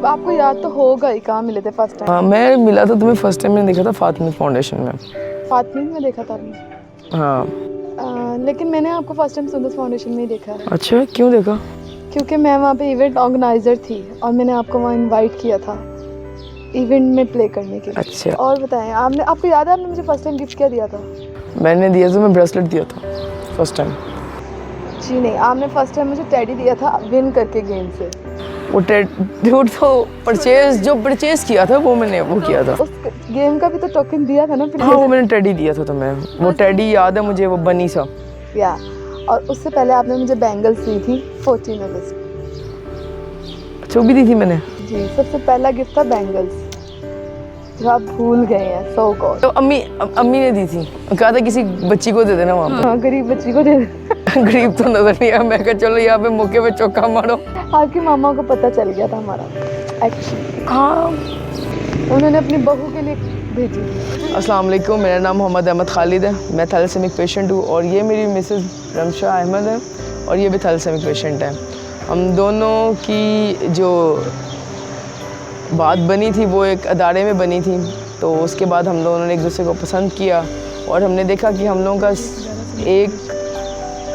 आपको याद तो होगा ही, कहाँ मिले थे फर्स्ट टाइम? हाँ, मैं मिला था तुम्हें फर्स्ट टाइम, मैंने देखा था फातिमा फाउंडेशन में। फातमीद में देखा था आपने? हाँ। लेकिन मैंने आपको फर्स्ट टाइम सुंदस फाउंडेशन में ही देखा है। अच्छा, क्यों देखा? क्योंकि मैं वहाँ पे इवेंट ऑर्गेनाइज़र थी और मैंने आपको वहाँ इनवाइट किया था इवेंट में प्ले करने के लिए। अच्छा। और बताएं, आपको याद है आपने मुझे फर्स्ट टाइम गिफ्ट क्या दिया था? मैंने दिया था, मैं ब्रेसलेट दिया था फर्स्ट टाइम। जी नहीं, आपने फर्स्ट टाइम मुझे टेडी दिया था विन करके गेम से। वो तो परचेज किया था वो मैंने, वो किया था। उस गेम का भी तो टोकन दिया था ना फिर? हाँ, वो मैंने टेडी दिया था तुम्हें, वो टेडी याद है मुझे, वो बनी सा। या और उससे पहले आपने मुझे बैंगल्स दी थी 14 अगस्त। अच्छा, वो भी दी थी मैंने? जी, सबसे पहला गिफ्ट था बैंगल्स, जो आप भूल गए हैं सो गॉड। तो अम्मी ने दी थी, कहा था किसी बच्ची को दे देना वहाँ हाँ, गरीब बच्ची को दे दे। पे। गरीब तो नजर नहीं आया, मैं कहा चलो यहाँ पे मौके पे चौका मारो। आपकी मामा को पता चल गया था हमारा एक्चुअली। हाँ, उन्होंने अपनी बहू के लिए भेजी। अस्सलाम वालेकुम, मेरा नाम मोहम्मद अहमद खालिद है, मैं थैलेसेमिक पेशेंट हूँ और ये मेरी मिसेस रमशा अहमद है और ये भी थैलेसेमिक पेशेंट है। हम दोनों की जो बात बनी थी वो एक अदारे में बनी थी, तो उसके बाद हम दोनों ने एक दूसरे को पसंद किया और हमने देखा कि हम लोगों का एक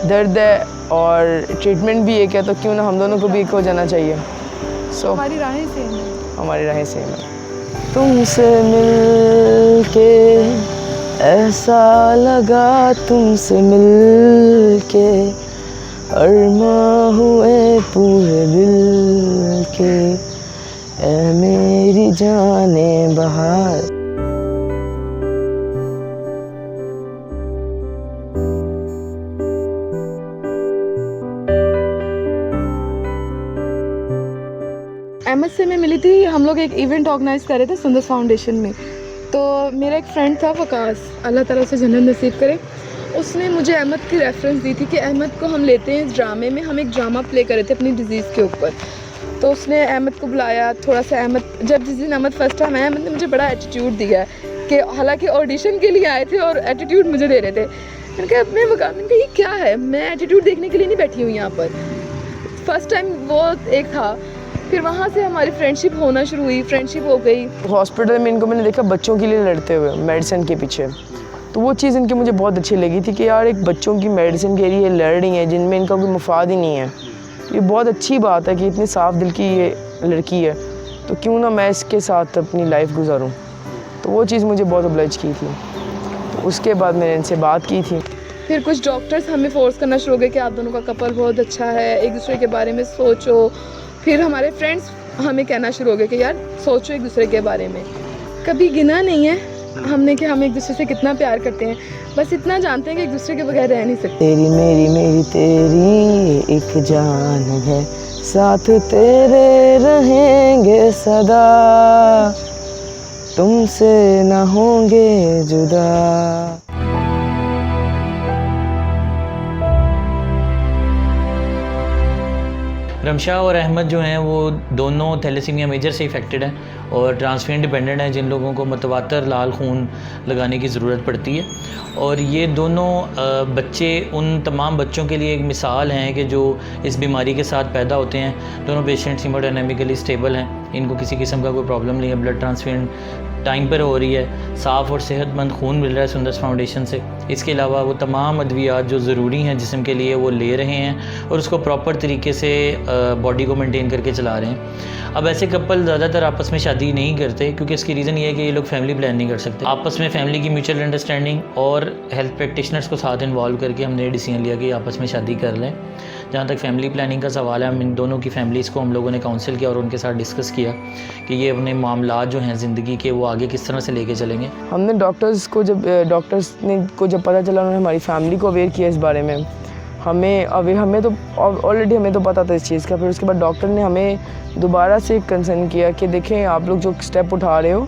दर्द है और ट्रीटमेंट भी एक है, तो क्यों ना हम दोनों को भी एक हो जाना चाहिए। सो हमारी राहें सेम है। हमारी राहें सेम है। तुमसे मिलके ऐसा लगा, तुमसे मिलके अरमा हुए पूरे दिल के, ऐ मेरी जाने बहार। अहमद से मैं मिली थी, हम लोग एक इवेंट ऑर्गेनाइज कर रहे थे सुंदस फाउंडेशन में। तो मेरा एक फ्रेंड था वकास, अल्लाह ताला से जन्नत नसीब करे, उसने मुझे अहमद की रेफरेंस दी थी कि अहमद को हम लेते हैं इस ड्रामे में। हम एक ड्रामा प्ले कर रहे थे अपनी डिज़ीज़ के ऊपर, तो उसने अहमद को बुलाया। थोड़ा सा अहमद, जब जिस दिन अहमद फर्स्ट टाइम आया, अहमद ने मुझे बड़ा एटीट्यूड दिया कि हालांकि ऑडिशन के लिए आए थे और एटीट्यूड मुझे दे रहे थे। मैंने कहा अपने वकास, मैंने कहा ये क्या है, मैं एटीट्यूड देखने के लिए नहीं बैठी हूँ यहाँ पर। फर्स्ट टाइम वो एक था, फिर वहाँ से हमारी फ्रेंडशिप होना शुरू हुई, फ्रेंडशिप हो गई। हॉस्पिटल में इनको मैंने देखा बच्चों के लिए लड़ते हुए मेडिसिन के पीछे, तो वो चीज़ इनकी मुझे बहुत अच्छी लगी थी कि यार एक बच्चों की मेडिसिन के लिए लड़ रही है जिनमें इनका कोई मुफाद ही नहीं है। ये बहुत अच्छी बात है कि इतनी साफ दिल की ये लड़की है, तो क्यों ना मैं इसके साथ अपनी लाइफ गुजारूँ। तो वो चीज़ मुझे बहुत ऑब्लाइज की थी। तो उसके बाद मैंने इनसे बात की थी। फिर कुछ डॉक्टर्स हमें फोर्स करना शुरू हो गए कि आप दोनों का कपल बहुत अच्छा है, एक दूसरे के बारे में सोचो। फिर हमारे फ्रेंड्स हमें कहना शुरू हो गए कि यार सोचो एक दूसरे के बारे में। कभी गिना नहीं है हमने कि हम एक दूसरे से कितना प्यार करते हैं, बस इतना जानते हैं कि एक दूसरे के बगैर रह नहीं सकते। तेरी मेरी मेरी तेरी एक जान है, साथ तेरे रहेंगे सदा, तुमसे ना होंगे जुदा। रमशा और अहमद जो हैं वो दोनों थैलेसीमिया मेजर से इफ़ेक्टेड हैं और ट्रांसफ्यूजन डिपेंडेंट हैं, जिन लोगों को मतवातर लाल खून लगाने की ज़रूरत पड़ती है। और ये दोनों बच्चे उन तमाम बच्चों के लिए एक मिसाल हैं कि जो इस बीमारी के साथ पैदा होते हैं। दोनों पेशेंट्स हीमोडायनामिकली स्टेबल हैं, इनको किसी किस्म का कोई प्रॉब्लम नहीं है, ब्लड ट्रांसफ्यूजन टाइम पर हो रही है, साफ़ और सेहतमंद खून मिल रहा है सुंदस फाउंडेशन से। इसके अलावा वो तमाम अद्वियात जो ज़रूरी हैं जिस्म के लिए वो ले रहे हैं और उसको प्रॉपर तरीके से बॉडी को मेंटेन करके चला रहे हैं। अब ऐसे कपल ज़्यादातर आपस में शादी नहीं करते क्योंकि इसकी रीज़न ये है कि ये लोग फैमिली प्लान नहीं कर सकते। आपस में फैमिली की म्यूचुअल अंडरस्टैंडिंग और हेल्थ प्रैक्टिशनर्स को साथ इन्वॉल्व करके हमने डिसीजन लिया कि आपस में शादी कर लें। जहाँ तक फैमिली प्लानिंग का सवाल है, हम इन दोनों की फैमिलीज़ को हम लोगों ने काउंसिल किया और उनके साथ डिस्कस किया कि ये अपने मामलात जो हैं ज़िंदगी के वो आगे किस तरह से लेके चलेंगे। हमने डॉक्टर्स को जब पता चला, उन्होंने हमारी फैमिली को अवेयर किया इस बारे में। हमें तो ऑलरेडी हमें तो पता था इस चीज़ का। फिर उसके बाद डॉक्टर ने हमें दोबारा से कंसर्न किया कि देखें आप लोग जो स्टेप उठा रहे हो,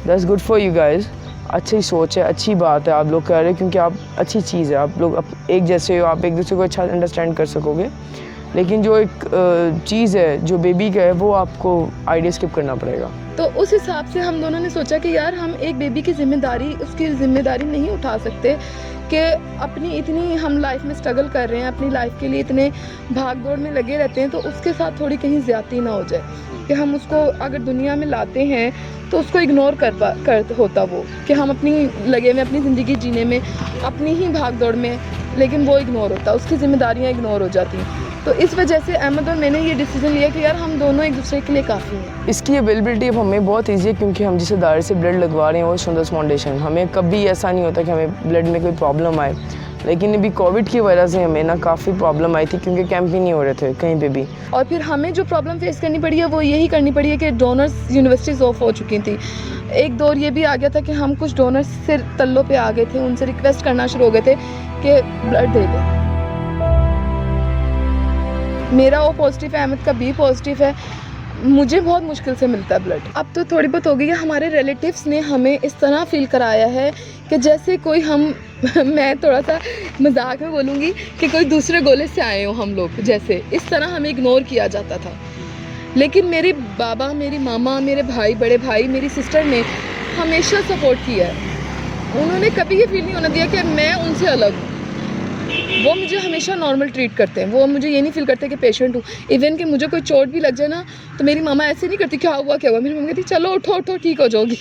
that's good for you guys, अच्छी सोच है, अच्छी बात है आप लोग कर रहे हो, क्योंकि आप अच्छी चीज़ है, आप लोग एक जैसे हो, आप एक दूसरे को अच्छा अंडरस्टैंड कर सकोगे। लेकिन जो एक चीज़ है जो बेबी का है वो आपको आइडिया स्किप करना पड़ेगा। तो उस हिसाब से हम दोनों ने सोचा कि यार हम एक बेबी की जिम्मेदारी, उसकी ज़िम्मेदारी नहीं उठा सकते कि अपनी इतनी हम लाइफ में स्ट्रगल कर रहे हैं, अपनी लाइफ के लिए इतने भाग दौड़ में लगे रहते हैं, तो उसके साथ थोड़ी कहीं ज़्यादती ना हो जाए कि हम उसको अगर दुनिया में लाते हैं तो उसको इग्नोर कर होता वो कि हम अपनी लगे हुए अपनी ज़िंदगी जीने में, अपनी ही भाग दौड़ में, लेकिन वो इग्नोर होता, उसकी ज़िम्मेदारियाँ इग्नोर हो जाती हैं। तो इस वजह से अहमद और मैंने ये डिसीज़न लिया कि यार हम दोनों एक दूसरे के लिए काफ़ी हैं। इसकी अवेलेबिलिटी अब हमें बहुत ईजी है क्योंकि हम जिस इदारे से ब्लड लगवा रहे हैं वो सुंदर्स फाउंडेशन। हमें कभी ऐसा नहीं होता कि हमें ब्लड में कोई प्रॉब्लम आए, लेकिन अभी कोविड की वजह से हमें ना काफ़ी प्रॉब्लम आई थी क्योंकि कैंप ही नहीं हो रहे थे कहीं पे भी। और फिर हमें जो प्रॉब्लम फेस करनी पड़ी है वो यही करनी पड़ी है कि डोनर्स यूनिवर्सिटीज़ ऑफ हो चुकी थी। एक दौर ये भी आ गया था कि हम कुछ डोनर्स से तल्लों पे आ गए थे, उनसे रिक्वेस्ट करना शुरू हो गए थे कि ब्लड दे दें। मेरा ओ पॉजिटिव है, अहमद का बी पॉजिटिव है, मुझे बहुत मुश्किल से मिलता है ब्लड। अब तो थोड़ी बहुत हो गई है। हमारे रिलेटिव्स ने हमें इस तरह फील कराया है कि जैसे कोई हम मैं थोड़ा सा मजाक में बोलूँगी कि कोई दूसरे गोले से आए हो हम लोग, जैसे इस तरह हमें इग्नोर किया जाता था। लेकिन मेरे बाबा, मेरी मामा, मेरे भाई, बड़े भाई, मेरी सिस्टर ने हमेशा सपोर्ट किया है। उन्होंने कभी ये फील नहीं होने दिया कि मैं उनसे अलग हूँ। वो मुझे हमेशा नॉर्मल ट्रीट करते हैं, वो मुझे ये नहीं फील करते कि पेशेंट हूँ। इवन कि मुझे कोई चोट भी लग जाए ना तो मेरी मामा ऐसे नहीं करती क्या हुआ क्या हुआ, मेरी मम्मी कहती चलो उठो उठो ठीक हो जाओगी।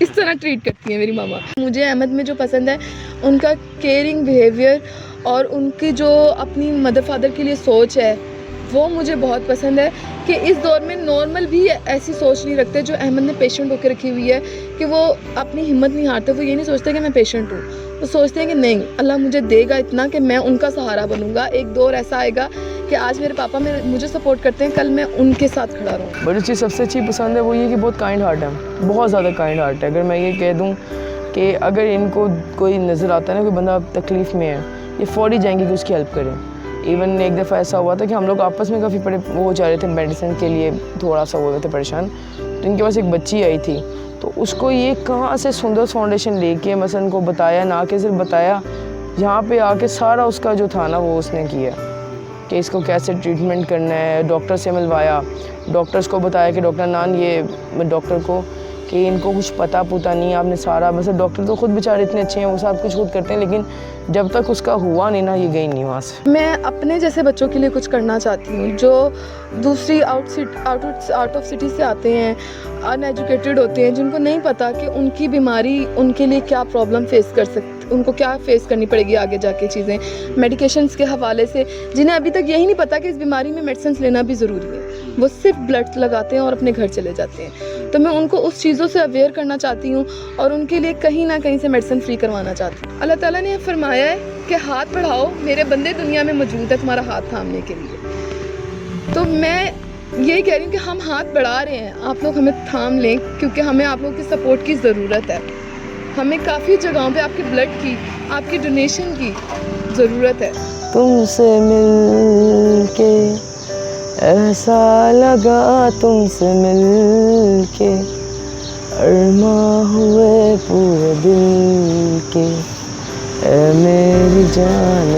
इस तरह ट्रीट करती है मेरी मामा। मुझे अहमद में जो पसंद है उनका केयरिंग बिहेवियर और उनकी जो अपनी मदर फादर के लिए सोच है वो मुझे बहुत पसंद है कि इस दौर में नॉर्मल भी ऐसी सोच नहीं रखते जो अहमद ने पेशेंट होकर रखी हुई है कि वो अपनी हिम्मत नहीं हारते। वो ये नहीं सोचते कि मैं पेशेंट हूँ, वो सोचते हैं कि नहीं अल्लाह मुझे देगा इतना कि मैं उनका सहारा बनूंगा। एक दौर ऐसा आएगा कि आज मेरे पापा मुझे सपोर्ट करते हैं, कल मैं उनके साथ खड़ा रहूँ। बड़ी चीज़ सबसे अच्छी पसंद है वो ये कि बहुत काइंड हार्ट है, बहुत ज़्यादा काइंड हार्ट है। अगर मैं ये कह दूँ कि अगर इनको कोई नज़र आता है ना कोई बंदा तकलीफ़ में है, ये फ़ौरी जाएंगे कि उसकी हेल्प करें। इवन एक दफ़ा ऐसा हुआ था कि हम लोग आपस में काफ़ी वो जा रहे थे मेडिसिन के लिए, थोड़ा सा हो रहे थे परेशान, तो इनके पास एक बच्ची आई थी, तो उसको ये कहाँ से सुंदर्स फाउंडेशन लेके मसलन को बताया, ना कि सिर्फ बताया, यहाँ पे आके सारा उसका जो था ना वो उसने किया कि इसको कैसे ट्रीटमेंट करना है। डॉक्टर से मिलवाया, डॉक्टर्स को बताया कि डॉक्टर नान ये डॉक्टर को कि इनको कुछ पता नहीं, आपने सारा मतलब डॉक्टर तो खुद बेचारे इतने अच्छे हैं, वो सब कुछ खुद करते हैं, लेकिन जब तक उसका हुआ नहीं ना ये गई नहीं वहाँ से। मैं अपने जैसे बच्चों के लिए कुछ करना चाहती हूँ जो दूसरी आउट ऑफ सिटी से आते हैं, अनएजुकेटेड होते हैं, जिनको नहीं पता कि उनकी बीमारी उनके लिए क्या प्रॉब्लम फेस कर सकती, उनको क्या फेस करनी पड़ेगी आगे जाके चीज़ें मेडिकेशंस के हवाले से, जिन्हें अभी तक यही नहीं पता कि इस बीमारी में मेडिसिन लेना भी ज़रूरी है। वो सिर्फ ब्लड लगाते हैं और अपने घर चले जाते हैं। तो मैं उनको उस चीज़ों से अवेयर करना चाहती हूँ और उनके लिए कहीं ना कहीं से मेडिसिन फ्री करवाना चाहती हूँ। अल्लाह ताला ने फरमाया है कि हाथ बढ़ाओ, मेरे बंदे दुनिया में मौजूद है तुम्हारा हाथ थामने के लिए। तो मैं यही कह रही हूँ कि हम हाथ बढ़ा रहे हैं, आप लोग हमें थाम लें क्योंकि हमें आप लोगों की सपोर्ट की ज़रूरत है। हमें काफ़ी जगहों पे आपके ब्लड की, आपकी डोनेशन की ज़रूरत है। तुमसे मिलके ऐसा लगा, तुमसे मिलके अरमा हुए पूरे दिल के, ऐ मेरी जान